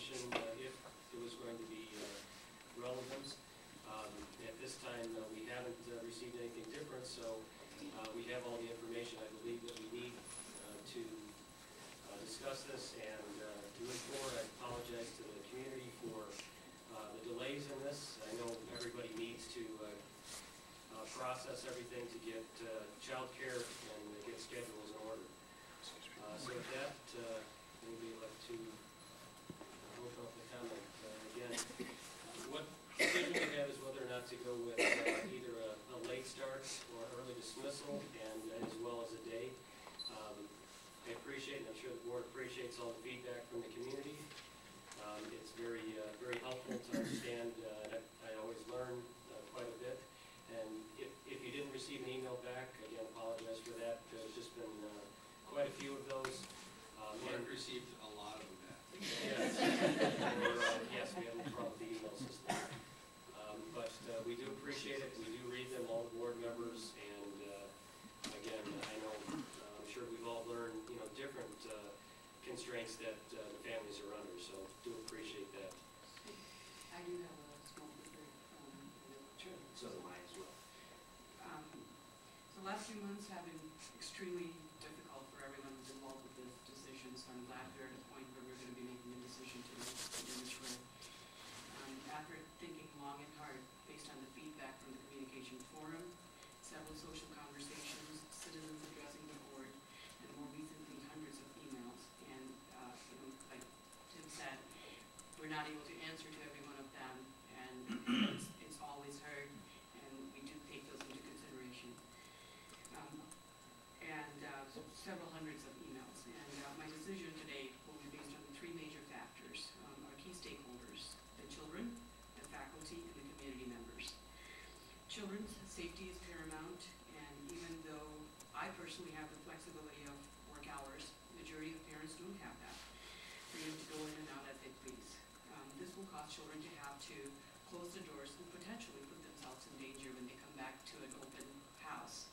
information if it was going to be relevant. At this time, we haven't received anything different, so we have all the information I believe that we need to discuss this and move forward. I apologize to the community for the delays in this. I know everybody needs to process everything to get child care and get schedules in order. So with that, anybody would like to open up the comment again? What decision we have is whether or not to go with either a late start or early dismissal, and as well as a day. I appreciate, and I'm sure the board appreciates all the feedback from the community. It's very helpful to understand. I always learn quite a bit. And if you didn't receive an email back, again, apologize for that. There's just been quite a few of those. I've received a lot of them back. Yes, yes, we have a problem with the email system. But we do appreciate it. We do read them, all the board members, and again, I know I'm sure we've all learned, different constraints that the families are under. So do appreciate that. I do have a small different. Sure. So do mine as well. The last few months have been extremely difficult for everyone who's involved with this decision, so I'm glad we're at a point where we're going to be making a decision today in this way. After thinking long and hard, based on the feedback from the communication forum, several social conversations, citizens addressing the board, and more recently hundreds of emails, and like Tim said, we're not able to answer to every one of them, and it's always heard, and we do take those into consideration. Several hundreds of emails, and my decision today will be based on three major factors. Our key stakeholders, the children, the faculty, and the community members. Children's safety is paramount, and even though I personally have the flexibility of work hours, the majority of parents don't have that. Freedom to go in and out as they please. This will cause children to have to close the doors and potentially put themselves in danger when they come back to an open house,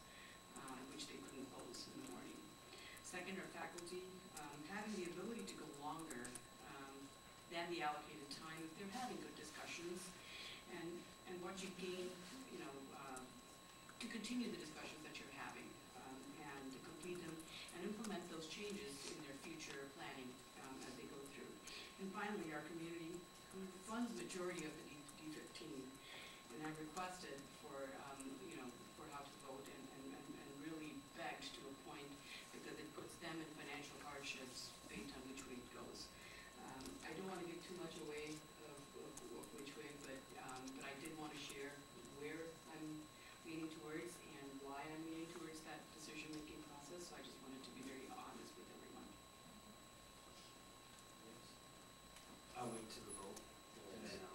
which they couldn't close in the morning. Second, our faculty having the ability to go longer than the allocated time if they're having good discussions, and what you gain, to continue the discussions that you're having, and to complete them and implement those changes in their future planning as they go through. And finally, our community, who funds the majority of the D15, and I've requested for for how to vote and really begged to a point because it puts them in financial hardships based on which way it goes. I don't want to give too much away of which way, but I did want to share where I'm leaning towards and why I'm leaning towards that decision-making process. So I just wanted to be very honest with everyone. I'll wait to the vote.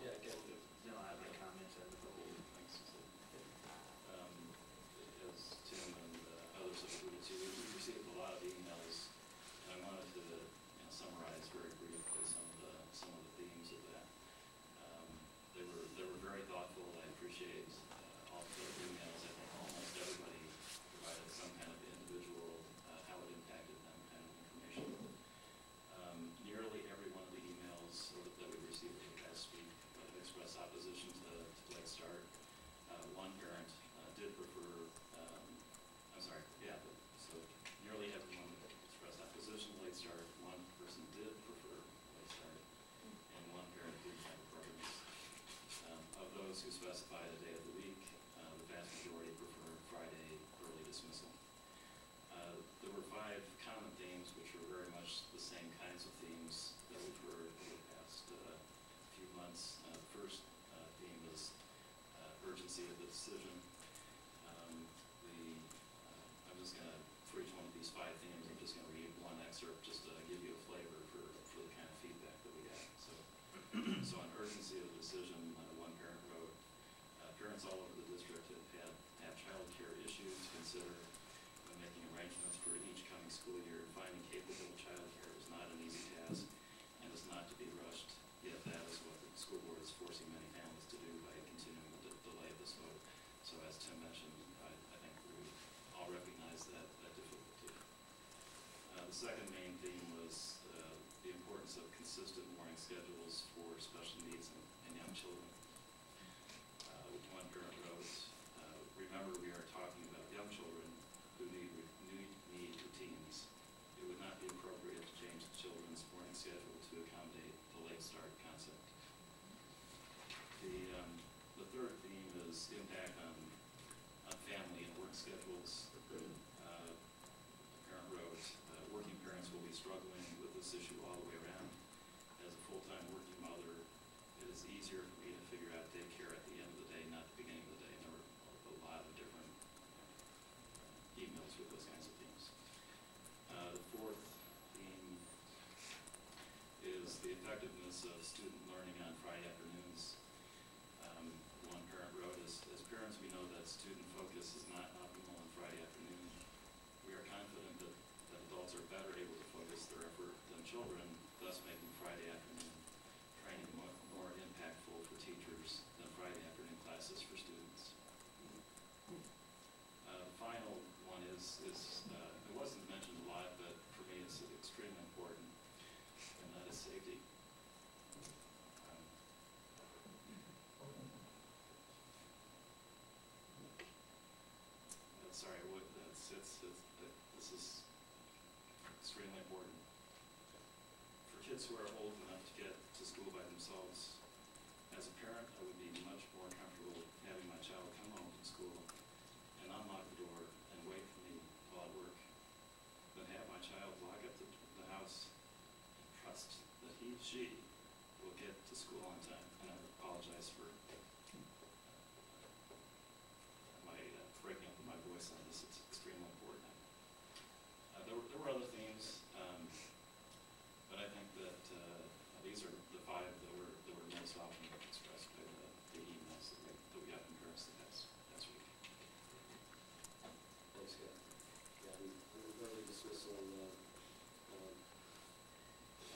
Yeah, again. No, I have my comments on the vote. As Tim and others have alluded to, we've received a lot of emails, and I wanted to summarize very briefly some of the themes of that. They were very thoughtful. I appreciate all the emails. I think almost everybody provided some kind of individual, how it impacted them kind of information. Nearly every one of the emails that we received over the past week expressed opposition to late start. One parent did prefer, so nearly everyone expressed opposition to late start. One person did prefer late start, and one parent did have a preference. Of those who specified a day of the week, the vast majority preferred Friday early dismissal. There were 5 common themes, which were very much the same kinds of themes that we've heard over the past few months. The first theme was urgency of the decision. I'm just going to, for each one of these 5 themes, I'm just going to read one excerpt just to give you a flavor for the kind of feedback that we got. So on urgency of the decision, one parent wrote, parents all over the district have child care issues to consider when making arrangements for each coming school year. Finding capable child care is not an easy task and is not to be rushed, yet that is what the school board is forcing many families to do by continuing the delay of this vote. So as Tim mentioned, I think we all recognize that difficulty. The second main theme was the importance importance of consistent morning schedules for special needs and young children. One parent wrote, remember we are talking about young children who need routines. It would not be appropriate to change the children's morning schedule to accommodate the late start concept. The third theme is impact on family and work schedules. A parent wrote, working parents will be struggling with this issue all the way around. As a full-time working mother, it is easier for me to figure out daycare at the end of the day, not the beginning of the day. And there were a lot of different emails with those kinds of themes. The fourth theme is the effectiveness of student learning on Friday afternoons. One parent wrote, as parents, we know that student focus is not optimal on Friday afternoon. We are confident that adults are better able to focus their effort than children, thus making Friday afternoon training more impactful for teachers than Friday afternoon classes for students. Final one is it wasn't mentioned a lot, but for me it's extremely important, and that is safety. Sorry, this is extremely important. For kids who are old enough to get to school by themselves, as a parent, I would be much more comfortable having my child come home from school and unlock the door and wait for me while I work than have my child lock up the house and trust that she will get to school on time. And I apologize for breaking up my voice on this. It's extremely important. There were other themes, but I think that these are the five that were most often expressed by the emails that we got from parents last week. Thanks, Scott. Yeah, I'm early dismissal. I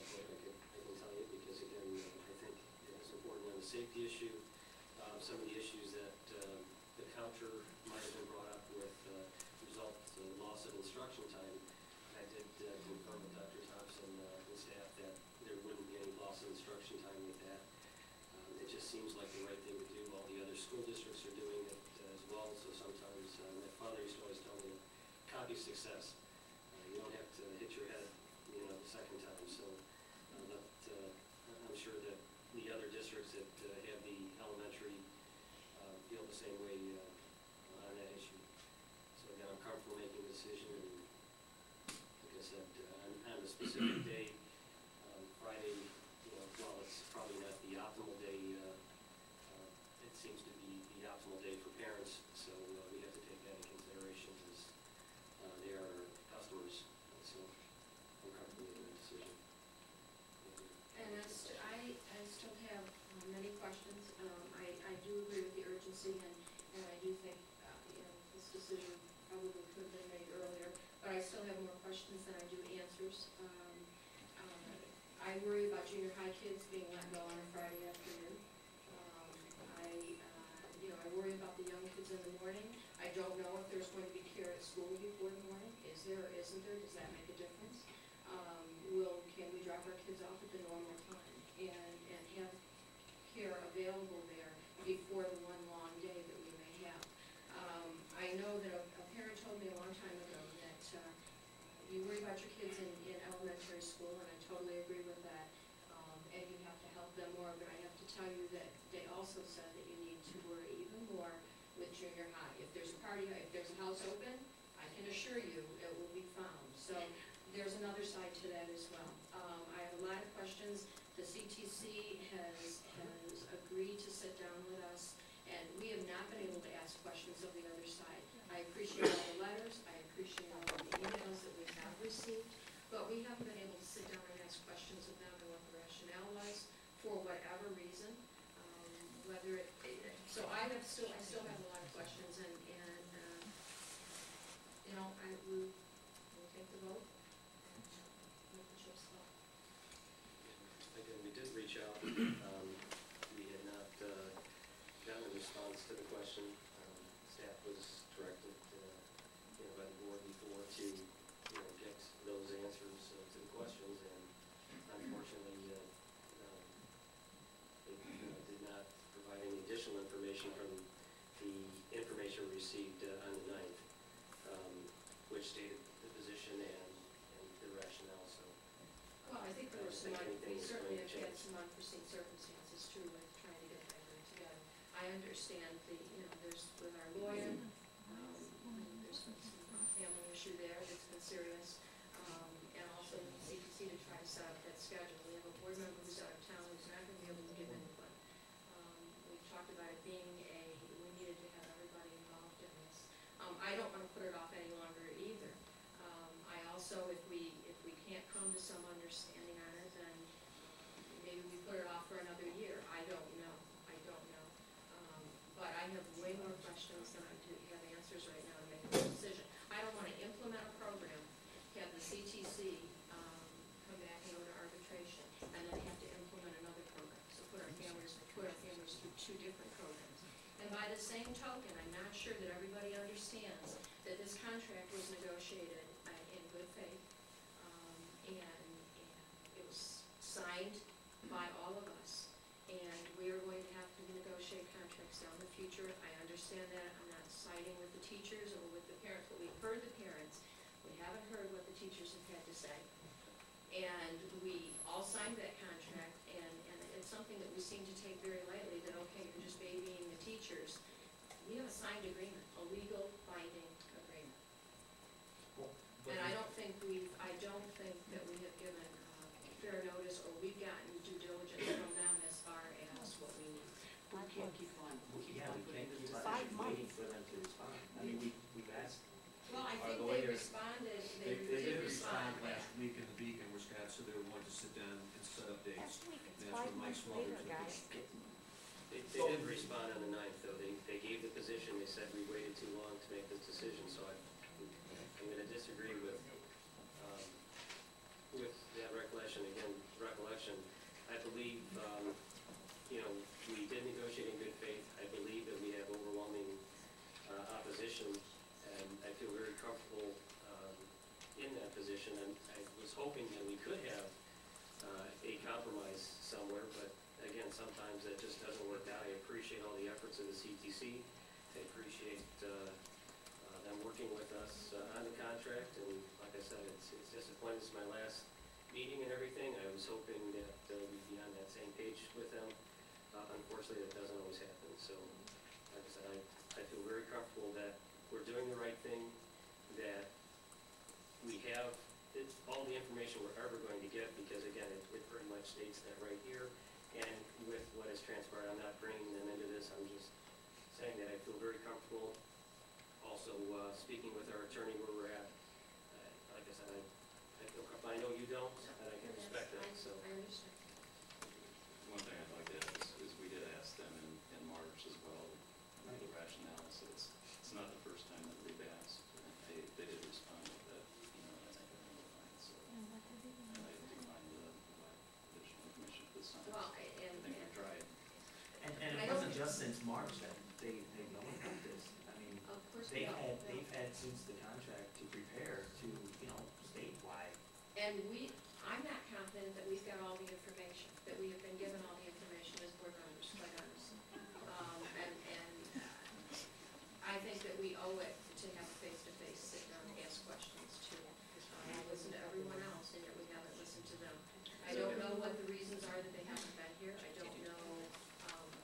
can tell you because again, I think it's important on the safety issue. Some of the issues that the counter might have been brought up with loss of instruction time. I did confirm with Dr. Thompson and staff that there wouldn't be any loss of instruction time with that. It just seems like the right thing to do. All the other school districts are doing it as well, so sometimes my father used to always tell me, copy success. You don't have to hit your head, the second time. So I'm sure that the other districts that have the elementary feel the same way on that issue. So again, I'm comfortable making a decision, and like I said, on a specific day, Friday, while it's probably not the optimal day, it seems to be the optimal day for parents, so we have to take that into consideration as they are our customers, so I'm comfortable making a decision. And I still have many questions. I do agree with the urgency, and I do think, this decision probably could have been made earlier, but I still have more questions than I do answers. I worry about junior high kids being let go on a Friday afternoon. I worry about the young kids in the morning. I don't know if there's going to be care at school before the morning. Is there or isn't there? Does that make a difference? Can we drop our kids off at the normal time and have care available there before the one long day that we may have? I know that a parent told me a long time ago that you worry about your kids in elementary school, and I totally agree with that, and you have to help them more, but I have to tell you that they also said that you need to worry even more with junior high. If there's a party, if there's a house open, I can assure you it will be found. So there's another side to that as well. I have a lot of questions. The CTC has agreed to sit down with us, and we have not been able to ask questions of the other side. I appreciate all the letters, I appreciate all the emails that we have received, but we haven't been able to sit down and ask questions of them and what the rationale was for whatever reason. So I still have a lot of questions, and we'll take the vote and let the chips fall. Again, we did reach out. We had not gotten a response to the question. Staff was directed, by the board before to, get those answers to the question. additional information from the information we received on the 9th, which stated the position and the rationale, so. Well, I think there were some, we anything is certainly going have to had change. some unforeseen circumstances too with trying to get that group together. I understand there's with our lawyer, there's some family issue there that's been serious. And also with CPC to try to set up that schedule. We have a board member who's out of town who's not going to be able to give input. We've talked about it being we needed to have everybody involved in this. I don't want to put it off any longer either. I also, if we can't come to some understanding on it, then maybe we put it off for another year. I don't know. But I have way more questions than I do have answers right now to make a decision. I don't want to implement a program, have the CTC come back and go to arbitration, and then have to implement another program. So put our families through two different programs. And by the same token, I'm not sure that everybody understands that this contract was negotiated in good faith, and it was signed by all of us. And we are going to have to negotiate contracts down the future. I understand that. I'm not siding with the teachers or with the parents, but we've heard the parents. We haven't heard what the teachers have had to say. And we all signed that contract, and it's something that we seem to take very lightly, that, okay, you're just babying the teachers. We have a signed agreement, a legal binding agreement. And I don't think that we have given fair notice, or we've gotten due diligence from them as far as what we need. We can't keep on, Yeah, we can't keep on 5 waiting months. for them to respond. I mean, we've asked. Well, I our think lawyer- they responded, They they did did respond respond. last week in the Beacon, Wisconsin, they wanted to sit down and set up dates. Last week, it's And that's 5 when Mike's months mother later, took guys. it. They did respond on the 9th, though. They gave the position. They said we waited too long to make this decision, so I'm going to disagree with that recollection. Again, I believe, we did negotiate in good faith. I believe that we have overwhelming opposition, and I feel very comfortable in that position. And I was hoping that we could have a compromise somewhere, but again, sometimes that just doesn't work out. I appreciate all the efforts of the CTC. I appreciate them working with us on the contract, and like I said, it's disappointing. This is my last meeting and everything. I was hoping that we'd be on that same page with them. Unfortunately, that doesn't always happen. So, like I said, I feel very comfortable that we're doing the right thing, that we have all the information we're ever going to get, because again, it pretty much states that right here. And with what has transpired, I'm not bringing them into this. I'm just saying that I feel very comfortable. Also, speaking with our attorney where we're at. Like I said, I feel comfortable. I know you don't, and I can respect that. So. I understand. One thing I'd like to add is we did ask them in March as well, the rationale, so it's not the first time that we've asked. They did respond with that, I think they're fine, so. And I declined to provide additional information at this time. Well, I think we tried. And I it don't wasn't think- just since March that they've known about this. I mean, Of course, they've had since the contract to prepare to, statewide. And I'm not confident that we've got all the information, that we have been given all the information as board members, quite honestly. And I think that we owe it to have a face-to-face sit down and ask questions to, listen to everyone else, and yet we haven't listened to them. I don't know what the reasons are that they haven't been here, I don't know,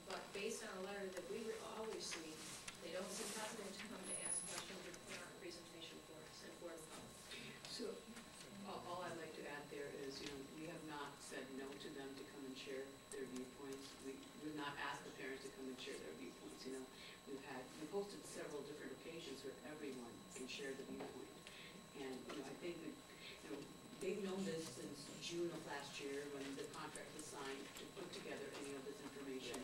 but based on a letter that we all received, they don't seem confident to come to ask questions or put on a presentation for us and for the public. So, all I'd like to add there is, we have not said no to them to come and share their viewpoints. We've not asked the parents to come and share their viewpoints, we've hosted several different occasions where everyone can share the viewpoint. And, I think that, they've known this since June of last year when the contract was signed to put together any of this information.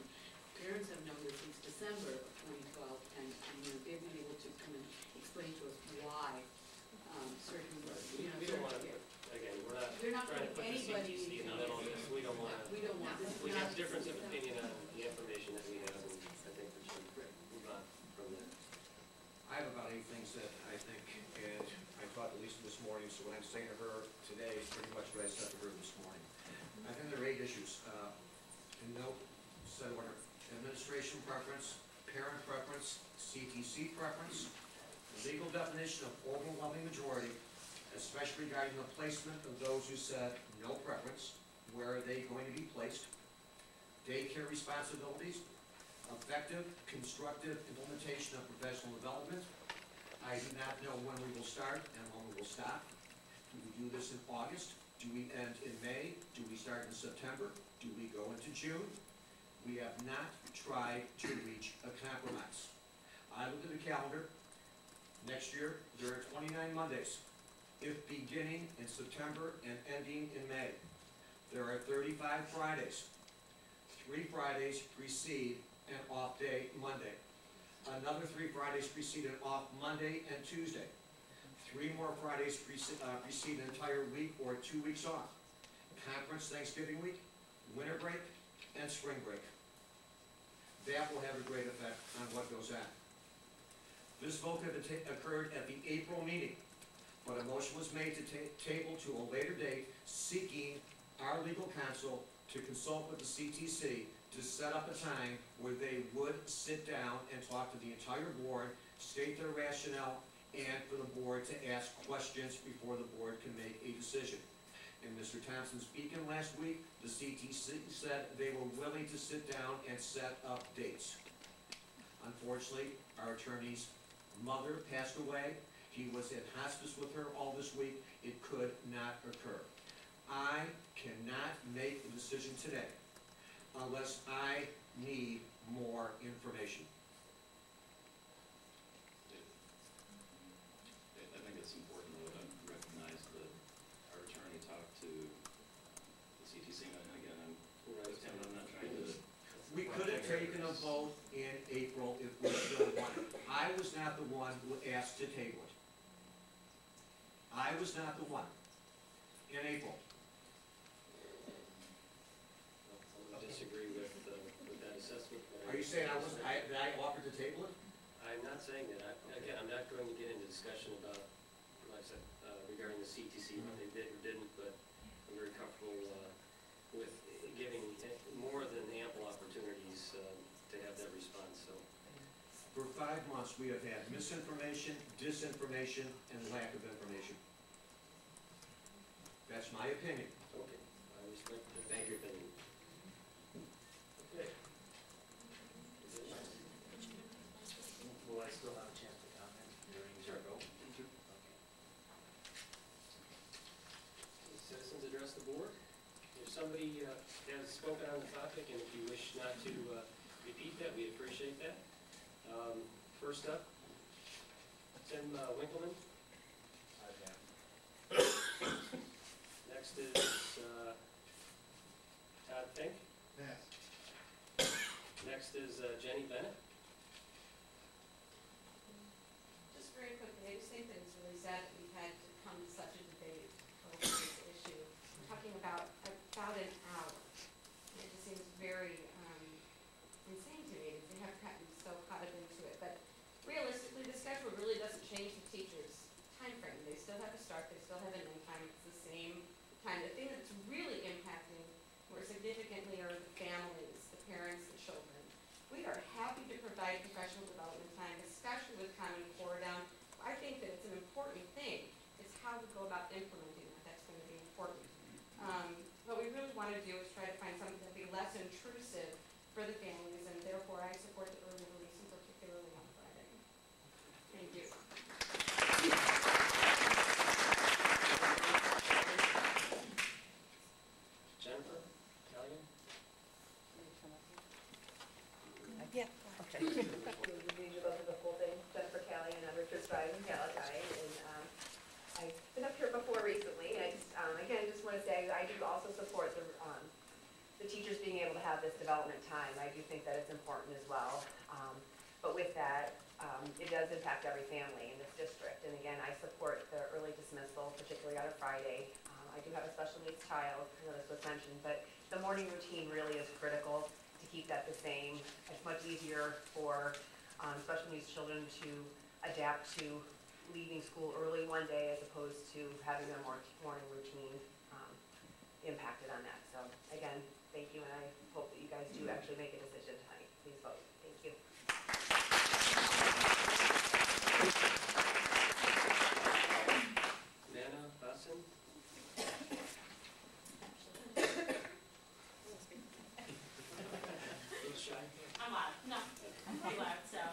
Parents have known this since December of 2012, and they've been able to come and explain to us why certain, We don't want to, again, we're not they're not trying to put the anybody CTC in the middle of this. We don't want to. We don't want this. We have difference of opinion on the information that we have, and I think we should move on from that. I have about 8 things that I think, and I thought at least this morning, so what I'm saying to her today is pretty much what I said to her this morning. I think there are 8 issues. And no, said what her administration preference, parent preference, CTC preference, the legal definition of overwhelming majority, especially regarding the placement of those who said no preference, where are they going to be placed, daycare responsibilities, effective, constructive implementation of professional development. I do not know when we will start and when we will stop. Do we do this in August? Do we end in May? Do we start in September? Do we go into June? We have not tried to reach a compromise. I looked at the calendar. Next year, there are 29 Mondays. If beginning in September and ending in May, there are 35 Fridays. 3 Fridays precede an off day Monday. Another 3 Fridays precede an off Monday and Tuesday. 3 more Fridays precede an entire week or 2 weeks off. Conference Thanksgiving week, winter break, and spring break. That will have a great effect on what goes on. This vote occurred at the April meeting, but a motion was made to table to a later date, seeking our legal counsel to consult with the CTC to set up a time where they would sit down and talk to the entire board, state their rationale, and for the board to ask questions before the board can make a decision. In Mr. Thompson speaking last week, the CTC said they were willing to sit down and set up dates. Unfortunately, our attorney's mother passed away. He was in hospice with her all this week. It could not occur. I cannot make a decision today unless I need more information. I think it's important though to recognize that our attorney talked to the CTC, and again, I'm not trying to. We could have taken a vote in April if we still wanted. I was not the one who asked to table it. I was not the one in April. I disagree with that assessment. Are you saying that I offered to table it? I'm not saying that. Again, I'm not going to get into discussion about, like I said, regarding the CTC, what they did or didn't, but I'm very comfortable with giving more than ample opportunities to have that response, so. For 5 months, we have had misinformation, disinformation, and lack of information. That's my opinion. Okay, I respect the Thank you. opinion. Okay. Will I still have a chance to comment during your vote? Okay. Citizens address the board. If somebody has spoken on the topic, and if you wish not to repeat that, we appreciate that. First up, Tim Winkleman. Next is Todd Fink. Next is Jenny Bennett. Just very quickly, I just think that it's really sad that we've had to come to such a debate over this issue. We're talking about an hour. And it just seems very insane to me that they have gotten so caught up into it. But realistically, the schedule really doesn't change the teachers' time frame. They still have a start, they still have an end time, it's the same time. The thing that's really impacting more significantly are the families, the parents, the children. We are happy to provide professional development time, especially with Common Core down. I think that it's an important thing. It's how we go about implementing that that's going to be important. What we really want to do is try to find something that will be less intrusive for the families, and therefore I support the early release, and particularly on Friday. Thank you. Jennifer Callion. Yeah, okay. You need to go through the full thing. Jennifer Callion, I'm Richards Drive in Palatine, and I've been up here before recently. I just, again, just want to say I do also support the teachers being able to have this development time. I do think that it's important as well. But with that, it does impact every family in this district. And again, I support the early dismissal, particularly on a Friday. I do have a special needs child, I know this was mentioned, but the morning routine really is critical to keep that the same. It's much easier for special needs children to adapt to leaving school early one day as opposed to having their morning routine impacted on that. So again, thank you, and I hope that you guys do actually make a decision tonight. please vote. Thank you. Nana Bassin? Little shy? I'm loud, no, I'm pretty loud, so,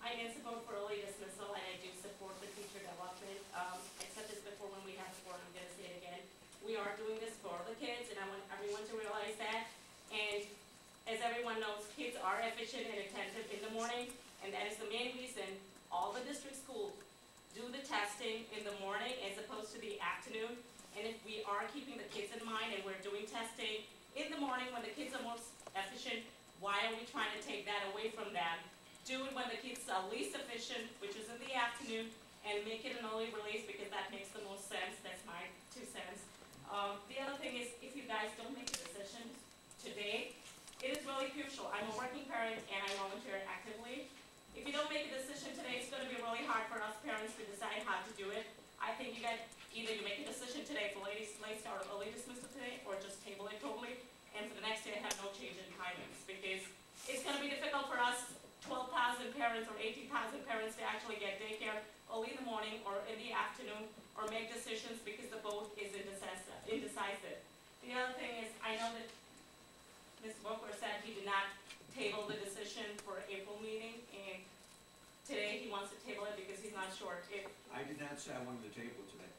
I didn't support for early dismissal, and I do support the teacher development, except as before when we have sport, I'm gonna say it again. We are doing this for the kids, and I want everyone to realize that, and as everyone knows, kids are efficient and attentive in the morning, and that is the main reason all the district schools do the testing in the morning as opposed to the afternoon, and if we are keeping the kids in mind and we're doing testing in the morning when the kids are most efficient, why are we trying to take that away from them? Do it when the kids are least efficient, which is in the afternoon, and make it an early release because that makes the most sense. That's my 2 cents. The other thing is, if you guys don't make a decision today, it is really crucial. I'm a working parent and I volunteer actively. If you don't make a decision today, it's going to be really hard for us parents to decide how to do it. I think you got either you make a decision today for late start or early dismissal today, or just table it totally, and for the next day have no change in timings, because it's going to be difficult for us 12,000 parents or 18,000 parents to actually get daycare early in the morning or in the afternoon, or make decisions because the vote is indecisive. The other thing is, I know that Mr. Booker said he did not table the decision for April meeting, and today he wants to table it because he's not sure if. I did not say I wanted to table it today.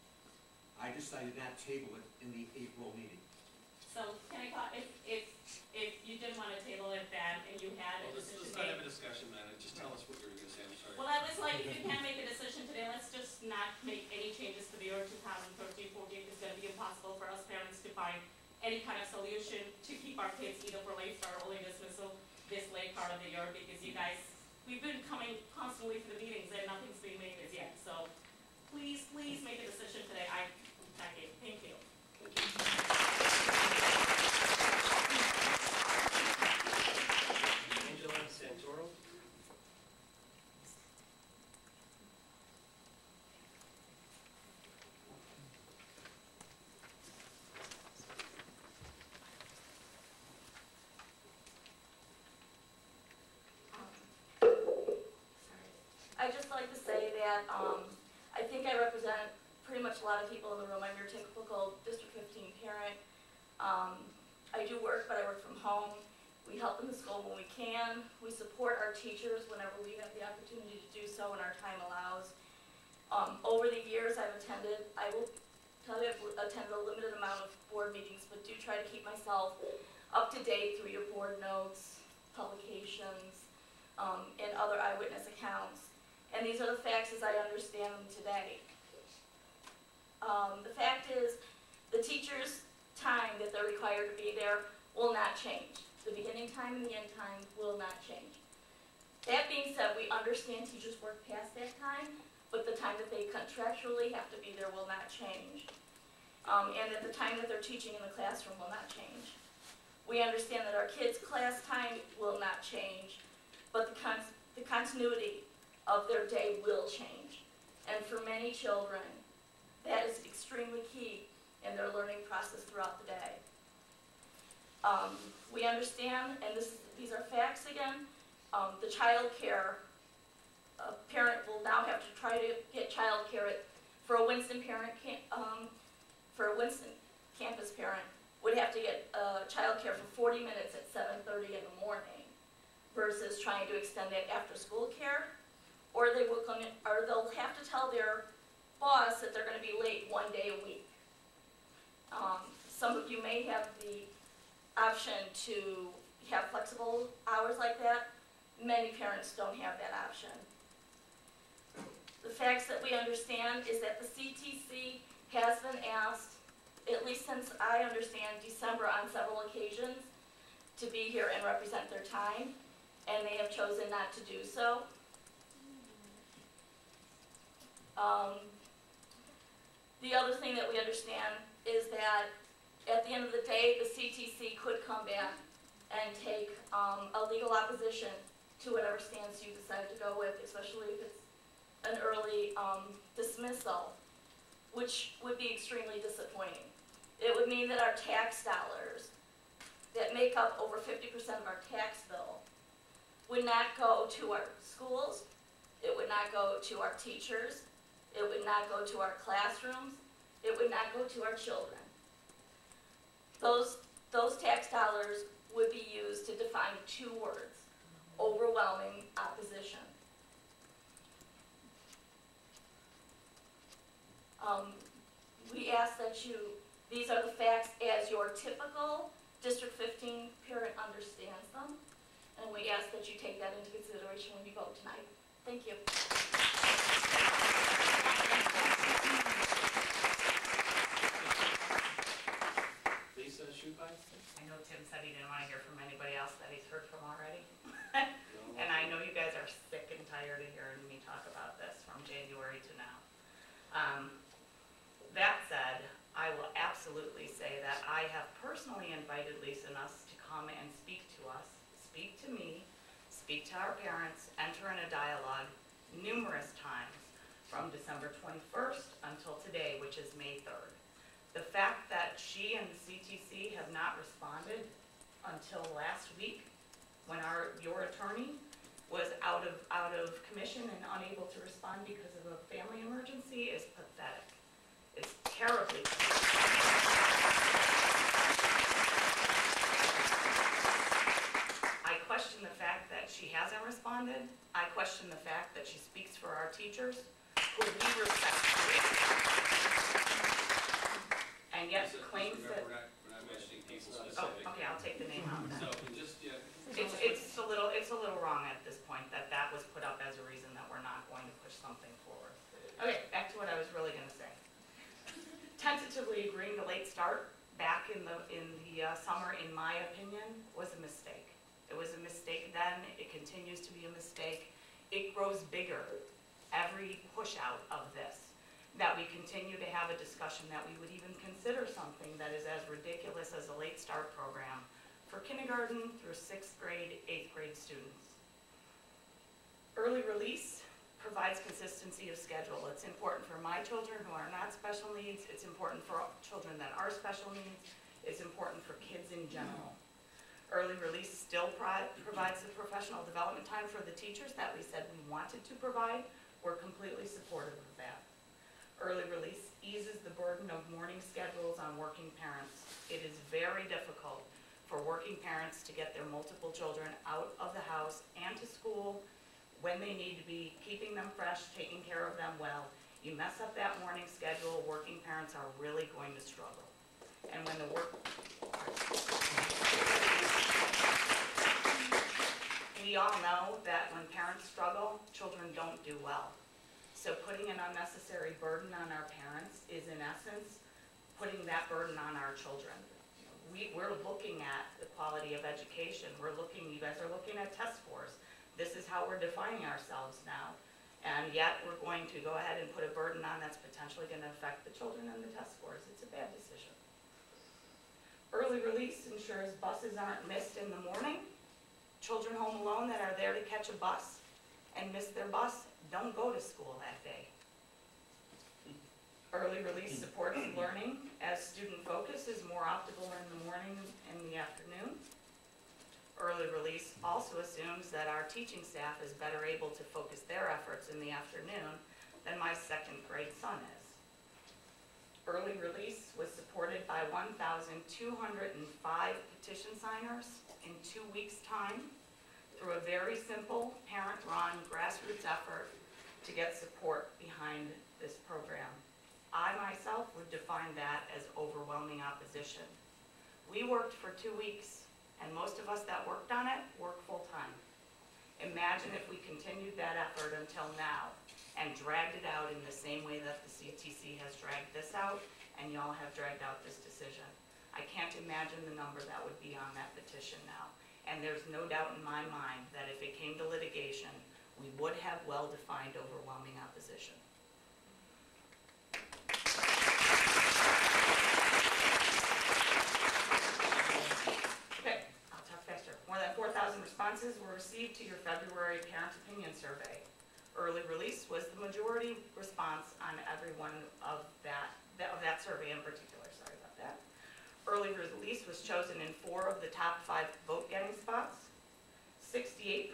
I decided not to table it in the April meeting. So can I call, if you didn't want to table it then, and you had a Well, decision let's not have made. a discussion, man. Just tell us what you were gonna say, I'm sorry. Well, I was like, if you can't make a decision today, let's just not make any changes to the year 2013-14. It's gonna be impossible for us parents to find any kind of solution to keep our kids either for late start or early dismissal this late part of the year, because you guys, we've been coming constantly to the meetings and nothing's being made as yet. So please make a decision today. Thank you. Angela Santoro? I'd just like to say that I think I represent pretty much a lot of people in the room. I'm your typical District 15 parent. I do work, but I work from home. We help in the school when we can. We support our teachers whenever we have the opportunity to do so and our time allows. Over the years I will tell you, I've attended a limited amount of board meetings, but do try to keep myself up to date through your board notes, publications, and other eyewitness accounts. And these are the facts as I understand them today. The fact is, the teachers' time that they're required to be there will not change. The beginning time and the end time will not change. That being said, we understand teachers work past that time, but the time that they contractually have to be there will not change. And that the time that they're teaching in the classroom will not change. We understand that our kids' class time will not change, but the continuity of their day will change. And for many children, that is extremely key in their learning process throughout the day. We understand, and these are facts again, the child care, a parent will now have to try to get child care for a Winston campus parent would have to get child care for 40 minutes at 7:30 in the morning versus trying to extend that after school care, or they'll have to tell their boss that they're going to be late one day a week. Some of you may have the option to have flexible hours like that. Many parents don't have that option. The facts that we understand is that the CTC has been asked, at least since I understand, December on several occasions, to be here and represent their time, and they have chosen not to do so. The other thing that we understand is that at the end of the day, the CTC could come back and take a legal opposition to whatever stance you decide to go with, especially if it's an early dismissal, which would be extremely disappointing. It would mean that our tax dollars that make up over 50% of our tax bill would not go to our schools, it would not go to our teachers, it would not go to our classrooms, it would not go to our children. Those tax dollars would be used to define two words: overwhelming opposition. We ask that these are the facts as your typical District 15 parent understands them, and we ask that you take that into consideration when you vote tonight. Thank you. Lisa Shupai? I know Tim said he didn't want to hear from anybody else that he's heard from already. No. And I know you guys are sick and tired of hearing me talk about this from January to now. That said, I will absolutely say that I have personally invited Lisa and us to come and speak to us, speak to me, speak to our parents, enter in a dialogue numerous times from December 21st until today, which is May 3rd. The fact that she and the CTC have not responded until last week, when your attorney was out of commission and unable to respond because of a family emergency, is pathetic. It's terribly pathetic. I question the fact that she hasn't responded. I question the fact that she speaks for our teachers, who we respect, and yet claims that. We're not mentioning people Oh, specific. okay, I'll take the name out then. So, just, yeah. It's a little wrong at this point that was put up as a reason that we're not going to push something forward. Okay, back to what I was really gonna say. Tentatively agreeing to late start back in the summer, in my opinion, was a mistake. It was a mistake then, it continues to be a mistake. It grows bigger every push out of this, that we continue to have a discussion that we would even consider something that is as ridiculous as a late start program for kindergarten through 6th grade, 8th grade students. Early release provides consistency of schedule. It's important for my children who are not special needs. It's important for children that are special needs. It's important for kids in general. Early release still provides the professional development time for the teachers that we said we wanted to provide. We're completely supportive of that. Early release eases the burden of morning schedules on working parents. It is very difficult for working parents to get their multiple children out of the house and to school when they need to be, keeping them fresh, taking care of them well. You mess up that morning schedule, working parents are really going to struggle. And when the we all know that when parents struggle, children don't do well. So putting an unnecessary burden on our parents is in essence putting that burden on our children. We're looking at the quality of education. You guys are looking at test scores. This is how we're defining ourselves now. And yet we're going to go ahead and put a burden on that's potentially going to affect the children and the test scores. It's a bad decision. Early release ensures buses aren't missed in the morning. Children home alone that are there to catch a bus and miss their bus don't go to school that day. Early release supports learning as student focus is more optimal in the morning and the afternoon. Early release also assumes that our teaching staff is better able to focus their efforts in the afternoon than my 2nd grade son is. Early release was supported by 1,205 petition signers in 2 weeks' time through a very simple parent-run grassroots effort to get support behind this program. I myself would define that as overwhelming opposition. We worked for 2 weeks, and most of us that worked on it work full-time. Imagine if we continued that effort until now and dragged it out in the same way that the CTC has dragged this out, and y'all have dragged out this decision. I can't imagine the number that would be on that petition now. And there's no doubt in my mind that if it came to litigation, we would have well-defined overwhelming opposition. Okay, I'll talk faster. More than 4,000 responses were received to your February parent opinion survey. Early release was the majority response on every one of that survey in particular. Sorry about that. Early release was chosen in 4 of the top 5 vote-getting spots. 68%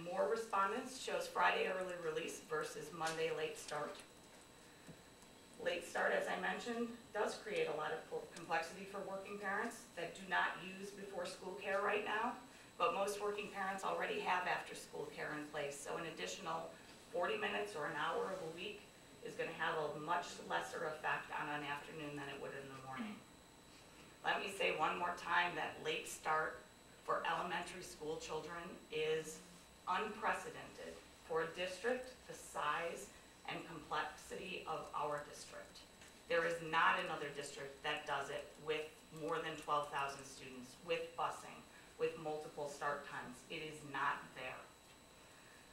more respondents chose Friday early release versus Monday late start. Late start, as I mentioned, does create a lot of complexity for working parents that do not use before school care right now, but most working parents already have after school care in place. So an additional 40 minutes or an hour of a week is going to have a much lesser effect on an afternoon than it would in the morning. Let me say one more time that late start for elementary school children is unprecedented for a district the size and complexity of our district. There is not another district that does it with more than 12,000 students, with busing, with multiple start times. It is not there.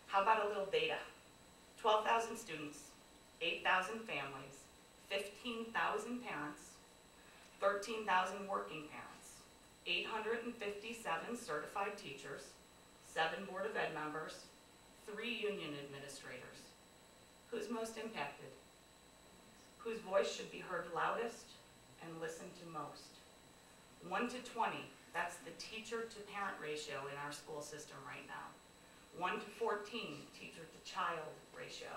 How about a little data? 12,000 students, 8,000 families, 15,000 parents, 13,000 working parents, 857 certified teachers, 7 Board of Ed members, 3 union administrators. Who's most impacted? Whose voice should be heard loudest and listened to most? 1 to 20, that's the teacher to parent ratio in our school system right now. 1 to 14, teacher to child ratio.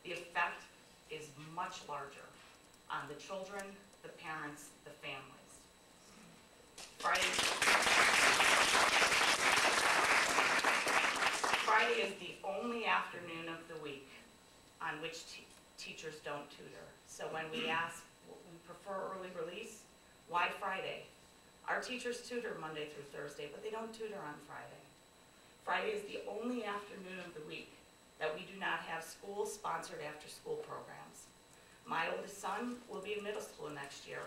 The effect is much larger on the children, the parents, the families. Friday is the only afternoon of the week on which teachers don't tutor. So when we ask, we prefer early release, why Friday? Our teachers tutor Monday through Thursday, but they don't tutor on Friday. Friday is the only afternoon of the week that we do not have school-sponsored after-school programs. My oldest son will be in middle school next year.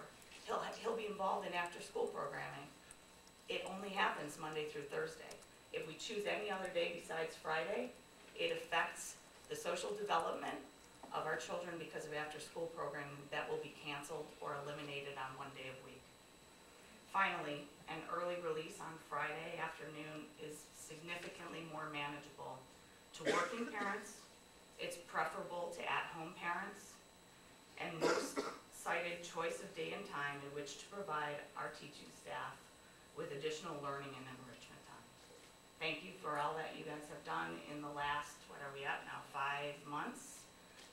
He'll be involved in after-school programming. It only happens Monday through Thursday. If we choose any other day besides Friday, it affects the social development of our children because of after-school programming that will be canceled or eliminated on one day a week. Finally, an early release on Friday afternoon is significantly more manageable to working parents. It's preferable to at-home parents, and most cited choice of day and time in which to provide our teaching staff with additional learning and enrichment time. Thank you for all that you guys have done in the last, what are we at now, 5 months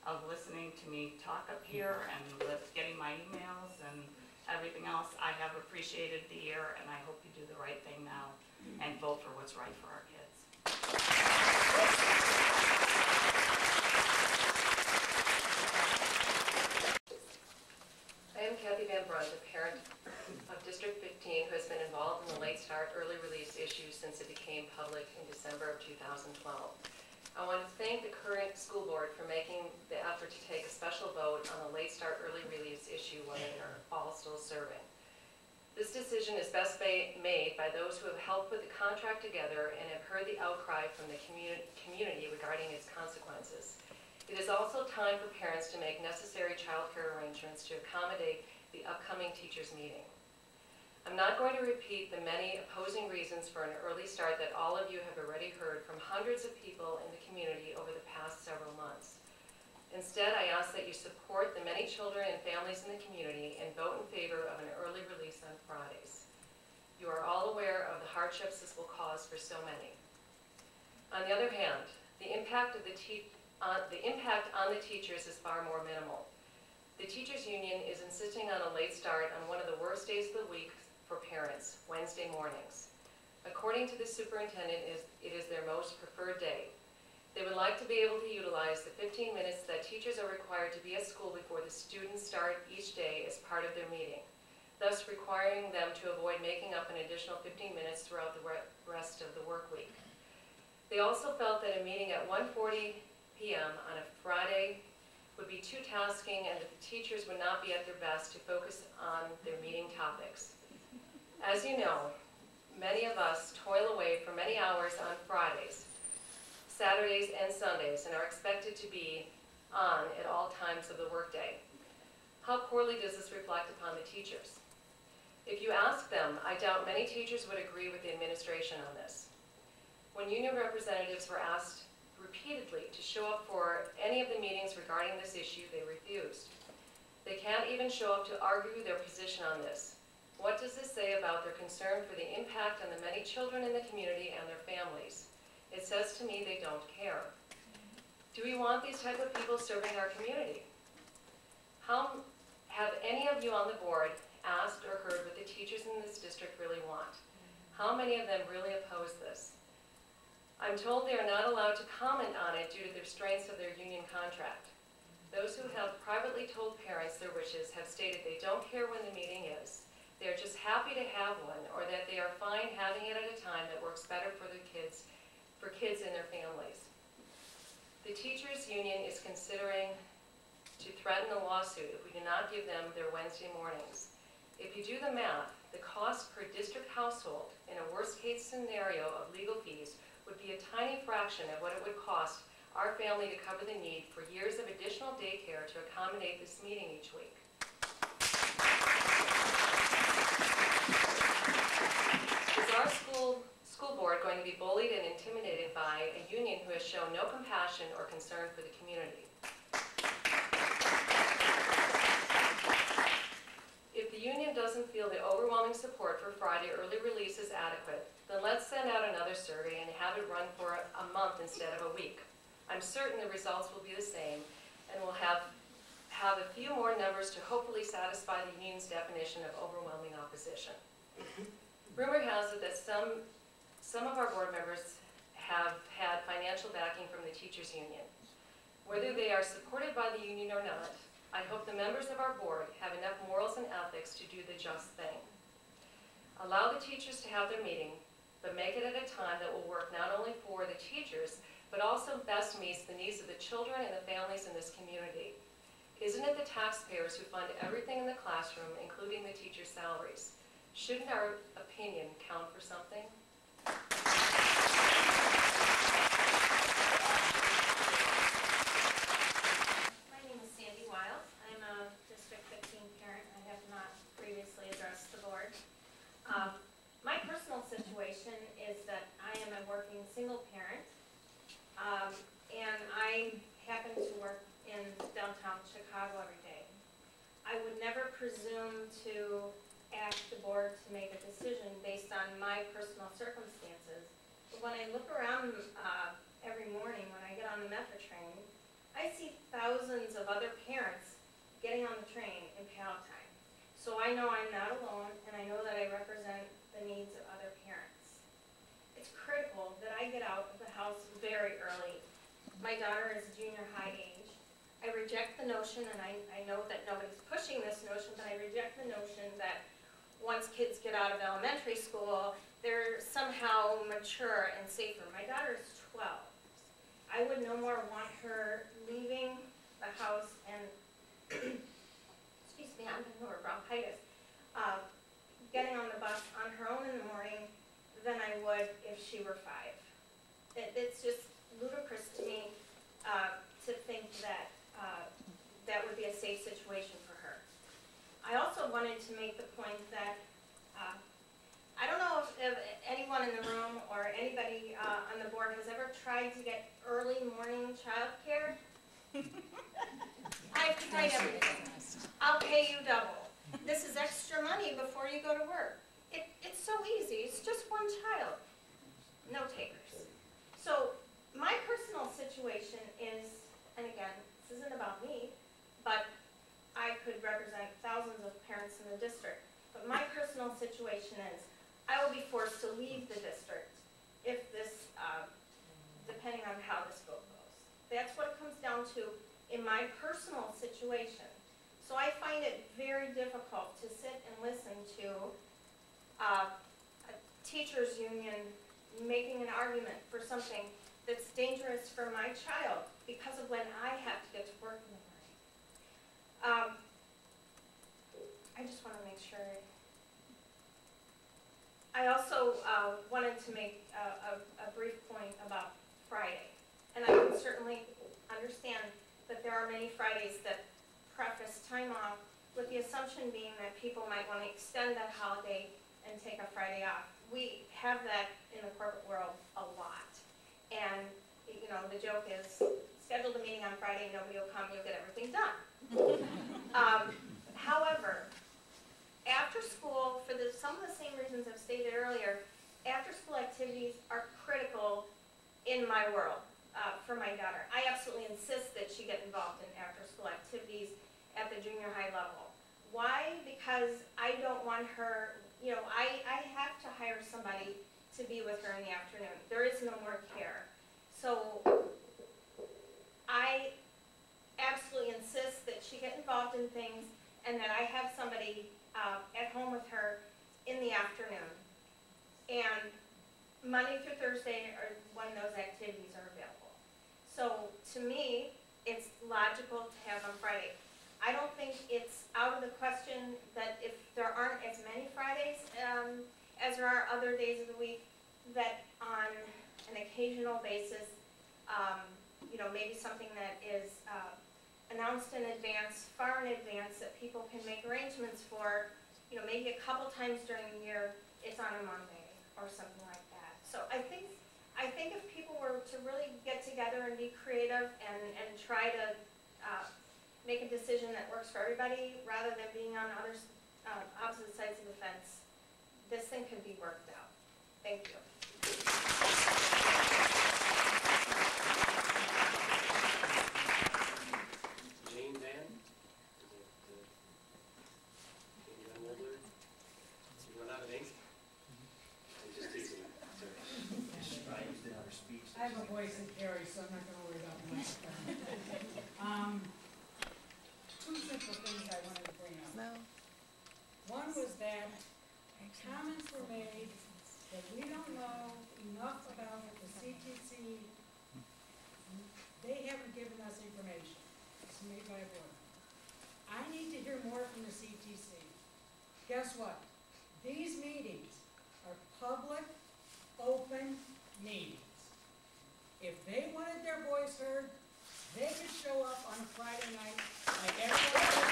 of listening to me talk up here and getting my emails and everything else. I have appreciated the year, and I hope you do the right thing now and vote for what's right for our kids. I am Kathy Van Brunt, a parent of District 15 who has been involved in the late start early release issue since it became public in December of 2012. I want to thank the current school board for making the effort to take a special vote on the late start early release issue when they are all still serving. This decision is best made by those who have helped put the contract together and have heard the outcry from the community regarding its consequences. It is also time for parents to make necessary child care arrangements to accommodate the upcoming teachers' meeting. I'm not going to repeat the many opposing reasons for an early start that all of you have already heard from hundreds of people in the community over the past several months. Instead, I ask that you support the many children and families in the community and vote in favor of an early release on Fridays. You are all aware of the hardships this will cause for so many. On the other hand, the impact on the teachers is far more minimal. The teachers union is insisting on a late start on one of the worst days of the week for parents, Wednesday mornings. According to the superintendent, it is their most preferred day. They would like to be able to utilize the 15 minutes that teachers are required to be at school before the students start each day as part of their meeting, thus requiring them to avoid making up an additional 15 minutes throughout the rest of the work week. They also felt that a meeting at 1:40 p.m. on a Friday would be too tasking and that the teachers would not be at their best to focus on their meeting topics. As you know, many of us toil away for many hours on Fridays, Saturdays, and Sundays and are expected to be on at all times of the workday. How poorly does this reflect upon the teachers? If you ask them, I doubt many teachers would agree with the administration on this. When union representatives were asked repeatedly to show up for any of the meetings regarding this issue, they refused. They can't even show up to argue their position on this. What does this say about their concern for the impact on the many children in the community and their families? It says to me they don't care. Do we want these type of people serving our community? How have any of you on the board asked or heard what the teachers in this district really want? How many of them really oppose this? I'm told they are not allowed to comment on it due to the restraints of their union contract. Those who have privately told parents their wishes have stated they don't care when the meeting is. They are just happy to have one, or that they are fine having it at a time that works better for their kids, for kids and their families. The teachers' union is considering to threaten a lawsuit if we do not give them their Wednesday mornings. If you do the math, the cost per district household in a worst-case scenario of legal fees would be a tiny fraction of what it would cost our family to cover the need for years of additional daycare to accommodate this meeting each week. Is our school board going to be bullied and intimidated by a union who has shown no compassion or concern for the community? If the union doesn't feel the overwhelming support for Friday early release is adequate, then let's send out another survey and have it run for a month instead of a week. I'm certain the results will be the same, and we'll have a few more numbers to hopefully satisfy the union's definition of overwhelming opposition. Rumor has it that some of our board members have had financial backing from the teachers' union. Whether they are supported by the union or not, I hope the members of our board have enough morals and ethics to do the just thing. Allow the teachers to have their meeting, but make it at a time that will work not only for the teachers, but also best meets the needs of the children and the families in this community. Isn't it the taxpayers who fund everything in the classroom, including the teachers' salaries? Shouldn't our opinion count for something? My name is Sandy Wiles. I'm a District 15 parent. I have not previously addressed the board. My personal situation is that I am a working single parent, and I happen to work in downtown Chicago every day. I would never presume to ask the board to make a decision based on my personal circumstances. But when I look around every morning when I get on the Metro train, I see thousands of other parents getting on the train in Palatine. So I know I'm not alone, and I know that I represent the needs of other parents. It's critical that I get out of the house very early. My daughter is junior high age. I reject the notion, and I know that nobody's pushing this notion, but I reject the notion that once kids get out of elementary school, they're somehow mature and safer. My daughter is 12. I would no more want her leaving the house and, excuse me, I'm having her bronchitis, getting on the bus on her own in the morning than I would if she were 5. It's just ludicrous to me to think that that would be a safe situation for her. I also wanted to make the point that I don't know if anyone in the room or anybody on the board has ever tried to get early morning childcare. I've tried everything. I'll pay you double. This is extra money before you go to work. It's so easy. It's just one child. No takers. So my personal situation is, and again, this isn't about me, but I could represent thousands of parents in the district. But my personal situation is I will be forced to leave the district if this, depending on how this vote goes. That's what it comes down to in my personal situation. So I find it very difficult to sit and listen to a teachers union making an argument for something that's dangerous for my child because of when I have to get to work in the morning. I just want to make sure. I also wanted to make a brief point about Friday. And I can certainly understand that there are many Fridays that preface time off with the assumption being that people might want to extend that holiday and take a Friday off. We have that in the corporate world a lot. And, you know, the joke is, schedule the meeting on Friday, nobody will come, you'll get everything done. However, after school, for some of the same reasons I've stated earlier, after school activities are critical in my world, for my daughter. I absolutely insist that she get involved in after school activities at the junior high level. Why? Because I don't want her, I have to hire somebody to be with her in the afternoon. There is no more care. So I absolutely insist that she get involved in things and that I have somebody at home with her in the afternoon. And Monday through Thursday are when those activities are available. So to me, it's logical to have on Friday. I don't think it's out of the question that if there aren't as many Fridays as there are other days of the week, that on an occasional basis, maybe something that is announced in advance, far in advance, that people can make arrangements for, maybe a couple times during the year, it's on a Monday or something like that. So I think if people were to really get together and be creative and try to make a decision that works for everybody, rather than being on opposite sides of the fence, this thing can be worked out. Thank you. Jane Van? Jane Van Wilder? You run out of ink? I'm just teasing. I used it on her speech. I have a voice that carries, so I'm not gonna worry about the microphone. Two simple things I wanted to bring up. One was that comments were made that we don't know enough about the CTC. They haven't given us information. It's made by a board. I need to hear more from the CTC. Guess what? These meetings are public, open meetings. If they wanted their voice heard, they could show up on a Friday night like everyone else.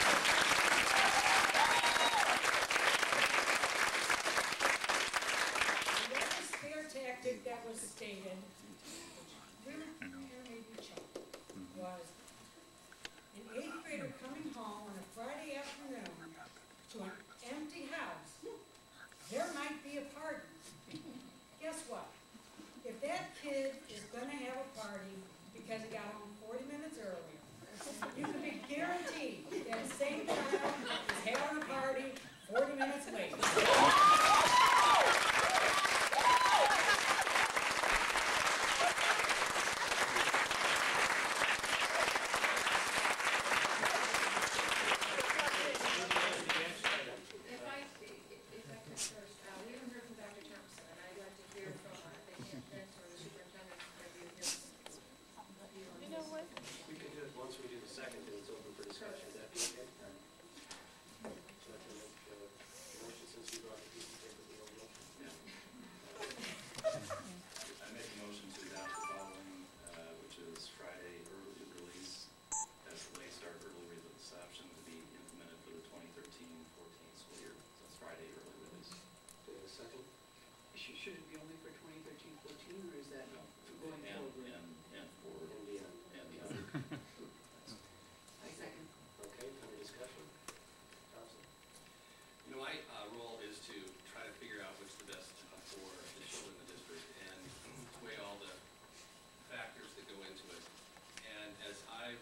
The other scare tactic that was stated, which really kind of made me chuckle, was an 8th grader coming home on a Friday afternoon to an empty house. There might be a party. Guess what? If that kid is going to have a party because he got home 40 minutes earlier, you can be guaranteed that the same child is having a party 40 minutes later. Should it be only for 2013-14, or is that going forward? And forward. And beyond. And beyond. I second. Okay, under discussion? Thompson? My role is to try to figure out what's the best for the children in the district and weigh all the factors that go into it. And as I've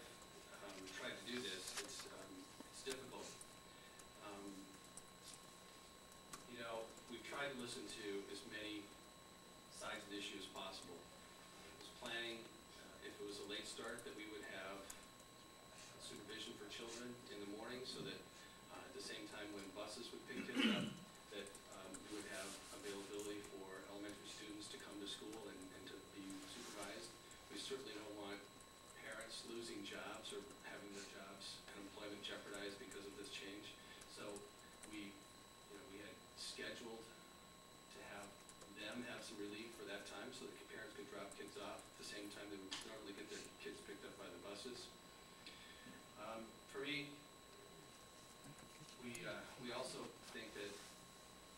tried to do this, it's difficult. We've tried to listen to as many sides of the issue as possible. I was planning, if it was a late start, that we would have supervision for children in the morning so that at the same time when buses would pick kids up, that we would have availability for elementary students to come to school and to be supervised. We certainly don't want parents losing jobs or having their jobs and employment jeopardized because of this change. So we had scheduled to have them have some relief for that time so that parents could drop kids off at the same time they would normally get their kids picked up by the buses. For me, we also think that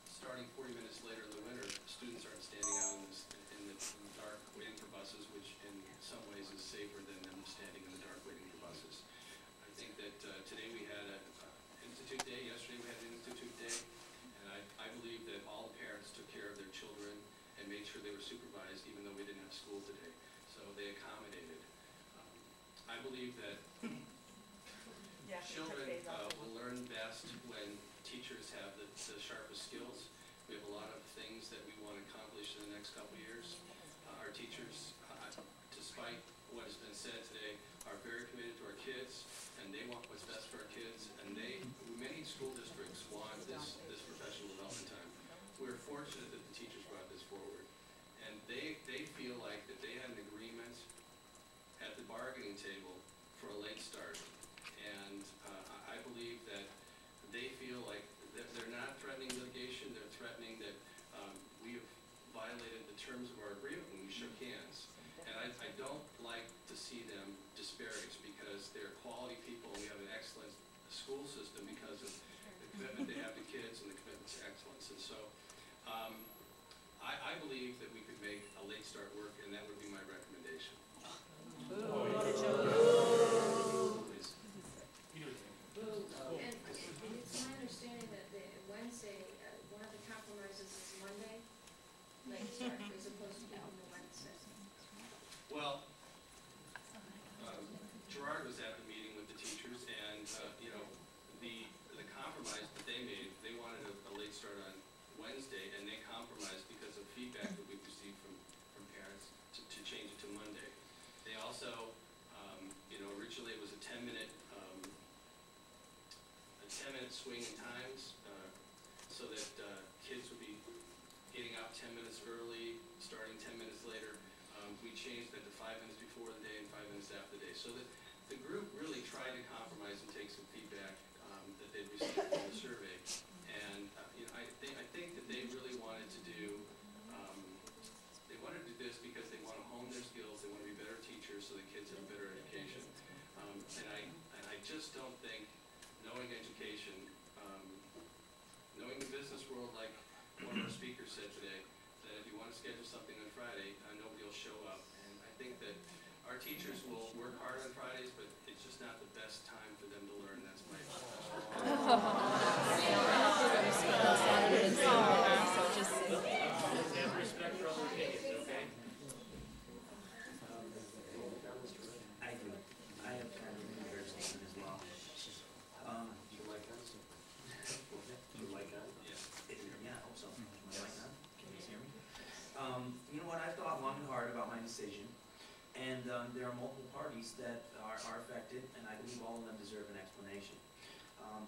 starting 40 minutes later in the winter, students aren't standing out in the dark waiting for buses, which in some ways is safer than them standing in the dark waiting for buses. I think that today we had an Institute Day, yesterday we had an Institute Day. believe that children will learn best when teachers have the sharpest skills. We have a lot of things that we want to accomplish in the next couple of years. Our teachers, despite what has been said today, are very committed to our kids, and they want what's best for our kids, and many school districts want this professional development time. We're fortunate that the teachers brought this forward, and they feel like that they had an agreement at the bargaining table for a late start, and I believe that they feel like that they're not threatening litigation, they're threatening that we have violated the terms of our agreement when we shook hands. And I don't like to see them disparaged because they're quality people and we have an excellent school system because of the commitment they have to kids and the commitment to excellence. And so I believe that we could make a late start work, and that would be my recommendation. Please. And it's my understanding that the Wednesday, one of the compromises is Monday, late start, as opposed to being the Wednesday. Well, Gerard was at the meeting with the teachers, and the compromise that they made, they wanted a late start on Wednesday, and they compromised because of feedback that we've received from parents to change it to Monday. They also, originally it was a 10-minute swing in times, so that kids would be getting out 10 minutes early, starting 10 minutes later. We changed that to 5 minutes before the day and 5 minutes after the day, so that the group really tried to compromise and take some feedback that they'd received from the survey. And I think that they really wanted to do this because they want to hone their skills, they want to be better teachers so the kids have a better education. And I just don't think, knowing education, knowing the business world, like one of our speakers said today, that if you want to schedule something on Friday, nobody will show up. And I think that our teachers will work hard on Fridays, but it's just not the best time for them to learn. That's my Have respect for other opinions, okay? I do. I have kind of an interesting as well. You like that? You like that? Yeah, I hope so. Am I like that? Can you hear me? You know what, I've thought long and hard about my decision, and there are multiple parties that are affected, and I believe all of them deserve an explanation.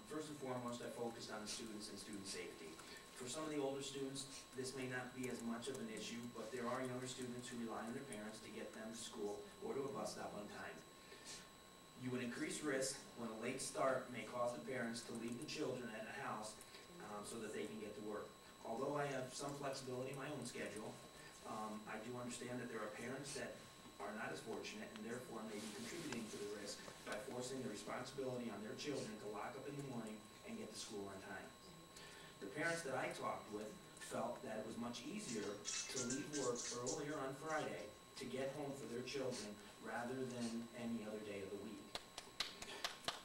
First and foremost, I focused on the students and student safety. For some of the older students, this may not be as much of an issue, but there are younger students who rely on their parents to get them to school or to a bus stop on time. You would increase risk when a late start may cause the parents to leave the children at a house so that they can get to work. Although I have some flexibility in my own schedule, I do understand that there are parents that are not as fortunate and therefore may be contributing to the risk by forcing the responsibility on their children to lock up in the morning and get to school on time. The parents that I talked with felt that it was much easier to leave work earlier on Friday to get home for their children rather than any other day of the week.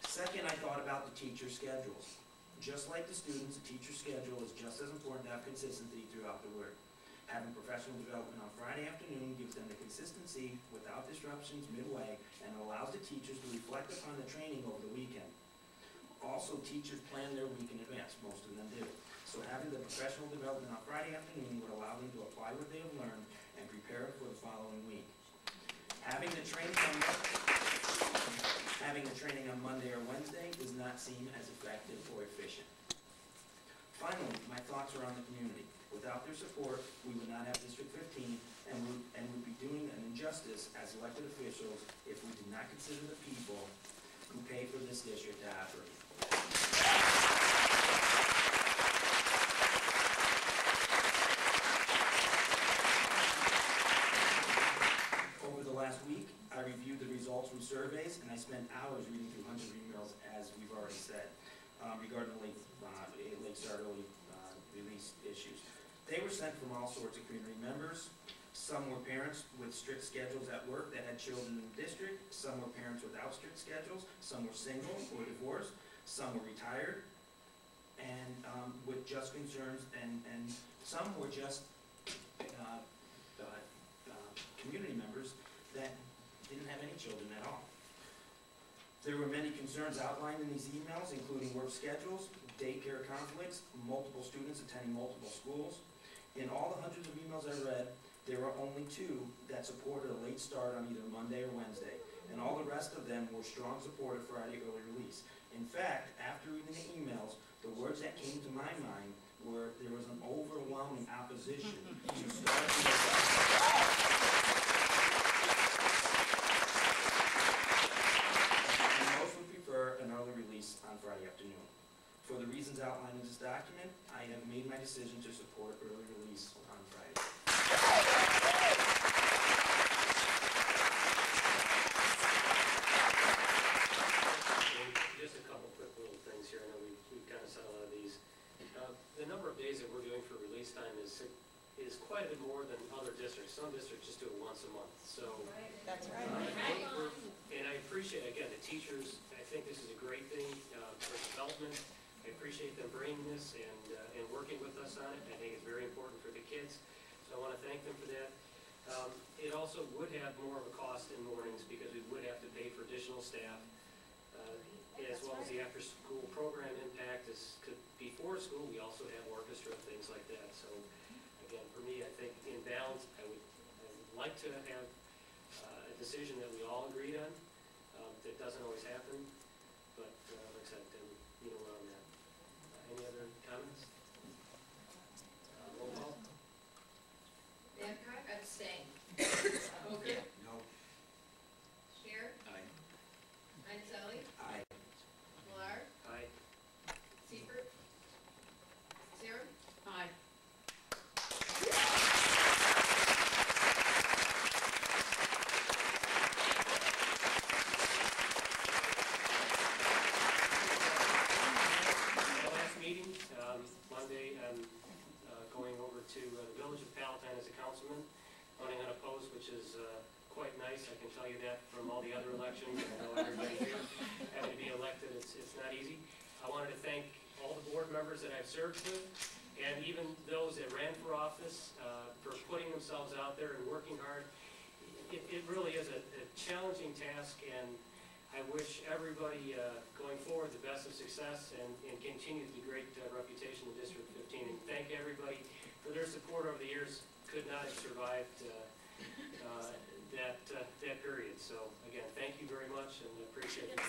Second, I thought about the teacher schedules. Just like the students, the teacher schedule is just as important to have consistency throughout the work. Having professional development on Friday afternoon gives them the consistency without disruptions midway and allows the teachers to reflect upon the training over the weekend. Also, teachers plan their week in advance, most of them do. So having the professional development on Friday afternoon would allow them to apply what they have learned and prepare for the following week. Having the training on Monday or Wednesday does not seem as effective or efficient. Finally, my thoughts are on the community. Without their support, we would not have District 15 and would be doing an injustice as elected officials if we did not consider the people who pay for this district to operate. Over the last week, I reviewed the results from surveys, and I spent hours reading through hundreds of emails, as we've already said, regarding the late start early release issues. They were sent from all sorts of community members. Some were parents with strict schedules at work that had children in the district. Some were parents without strict schedules. Some were single or divorced. Some were retired and with just concerns, and some were just community members that didn't have any children at all. There were many concerns outlined in these emails, including work schedules, daycare conflicts, multiple students attending multiple schools. In all the hundreds of emails I read, there were only 2 that supported a late start on either Monday or Wednesday, and all the rest of them were strong support of Friday early release. In fact, after reading the emails, the words that came to my mind were there was an overwhelming opposition to starting and most would prefer an early release on Friday afternoon. For the reasons outlined in this document, I have made my decision to support early release on Friday. Just a couple quick little things here. I know we've kind of said a lot of these. The number of days that we're doing for release time is quite a bit more than other districts. Some districts just do it once a month. So, That's right. And I appreciate, again, the teachers. I think this is a great thing for development. I appreciate them bringing this and working with us on it. I think it's very important for the kids, so I want to thank them for that. It also would have more of a cost in mornings because we would have to pay for additional staff, as well as the after-school program impact is before school. We also have orchestra and things like that. So again, for me, I think in balance, I would like to have a decision that we all agreed on. That doesn't always happen, but like I said, you know where I'm at. Any other comments? Roll call. Babcock? Abstain. Hooker? No. Share? Aye. Einzelli? Aye. Millar? Aye. Seifert? Sarah? Aye. Last meeting, Monday, I'm going over to the village of Palatine as a councilman, running unopposed, which is quite nice. I can tell you that from all the other elections. I know everybody here having to be elected, it's not easy. I wanted to thank all the board members that I've served with, and even those that ran for office, for putting themselves out there and working hard. It really is a challenging task, and I wish everybody going forward the best of success and continue the great reputation of District 15. And thank everybody for their support over the years. Could not have survived that period. So again, thank you very much and appreciate it.